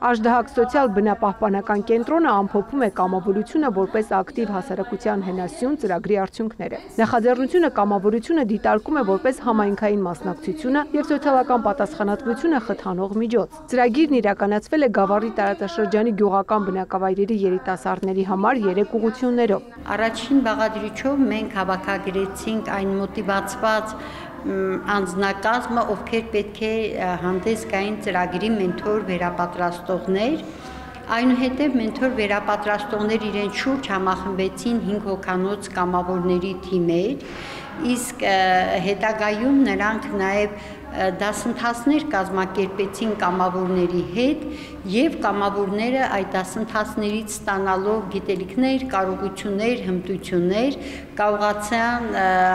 Աժդահակ սոցիալ բնապահպանական կենտրոնը ամփոփում է կամավորությունը որպես ակտիվ հասարակության հենասյուն ծրագրի արդյունքները։ Նախաձեռնությունը կամավորությունը դիտարկում է որպես համայնքային մասնակցությունը եւ սոցիալական պատասխանատվությունը խթանող միջոց։ Ծրագիրն իրականացվել է Գավառի տարածաշրջանի գյուղական բնակավայրերի երիտասարդների համար 3 ուղղություններով։ Առաջին բաղադրիչով մենք հավաքագրեցինք այն մոտիվացված անձնակազմը, ովքեր պետք է հանդես գային ծրագրի մենթոր վերապատրաստողներ, այնուհետև մենթոր վերապատրաստողներ իրենց շուրջ համախմբեցին 5 հոգանոց կամավորների թիմեր, իսկ հետագայում նրանք նաև դասընթացներ կազմակերպեցին կամավորների հետ եւ կամավորները այդ դասընթացներից ստանալով գիտելիքներ, կարողություններ, հմտություններ կարողացան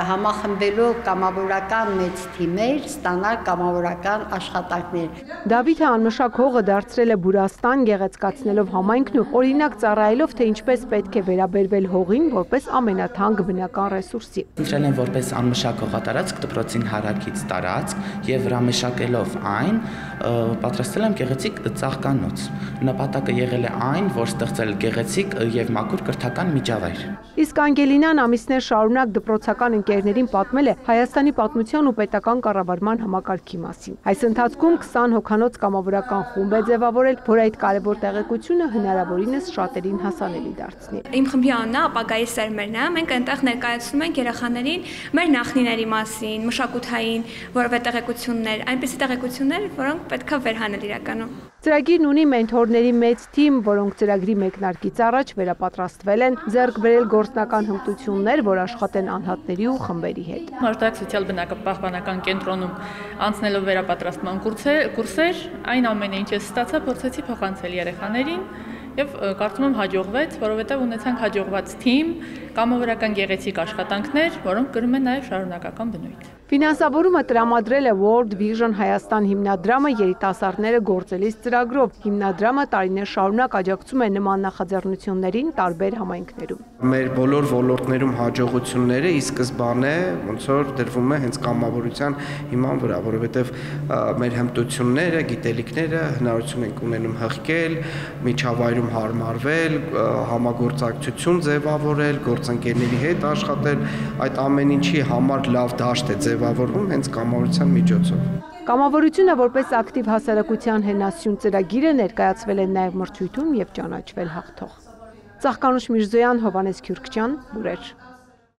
համախմբելով կամավորական մեծ թիմեր ստանալ կամավորական աշխատանքներ։ Դավիթը անմշակ հողը դարձրել է Բուրաստան, գեղեցկացնելով համայնքն ու օրինակ ծառայելով, թե ինչպես պետք է վերաբերվել հողին որպես ամենաթանկ բնական ռեսուրսի։ Ընտրել են որպես անմշակ հողատարածք դպրոցին հարակից տարածք եւ վրամշակելով այն պատրաստել եմ գեղեցիկ ծաղկանոց։ Նպատակը եղել է այն, որ ստեղծել գեղեցիկ եւ մաքուր կրթական միջավայր։ Իսկ Անգելինան ամիսներ շարունակ դպրոցական ընկերներին պատմել է Հայաստանի պատմության ու պետական կառավարման համակարգի մասին։ Այս ընթացքում 20 հոգանոց կամավորական խումբ է ձևավորել, որ այդ կարևոր տեղեկությունը հնարավորինս շատերին հասանելի դարձնի։ Իմ խմբի անունը ապագայի սերմերն է։ Մենք այնտեղ ներկայացնում ենք երեխաներին մեր նախնիների մասին, մշակութային որևէ տեղեկություններ, այնպիսի տեղեկություններ, որոնք պետք է վերհանել իրականում։ Ծրագիրն ունի մենթորների մեծ թիմ, որոնք ծրագրի մեկնարկից առաջ վերապատրաստվել են, ձեռք բերել գործնական հմտություններ, որ աշխատեն անհատների ու խմբերի հետ։ Աժդահակ սոցիալ բնապահպանական կենտրոնում անցնելով վերապատրաստման կուրսեր, այն ամենը ինչ ես ստացա, փորձեցի փոխանցել երեխաներին եւ կարծում եմ հաջողվեց, որովհետեւ ունեցանք հաջողված թիմ, կամավորական գեղեցիկ աշխատանքներ, որոնք կրում են նաեւ շարունակական բնույթ։ Ֆինանսավորումը տրամադրել է World Vision Հայաստան հիմնադրամը երիտասարդները գործելիս ծրագրով։ Հիմնադրամը տարիներ շարունակ աջակցում է նման նախաձեռնություններին տարբեր համայնքներում։ Մեր բոլոր ոլորտներում հաջողությունները ի սկզբանե ոնց որ դրվում է հենց կամավորության հիման վրա, որովհետև մեր հմտությունները, գիտելիքները հնարավորություն ենք ունենում հղկել, միջավայրում հարմարվել, համագործակցություն ձևավորել, գործընկերների հետ աշխատել, այդ ամեն ինչի համար լավ դաշտ է ձևավորվում հենց կամավորության միջոցով։ Կամավորությունը որպես ակտիվ հասարակության հենասյուն ծրագիրը ներկայացվել է նաև մրցույթում եւ ճանաչվել հաղթող։ Ծաղկանուշ Միրզոյան, Հովանես Քյուրքչյան, Լուրեր։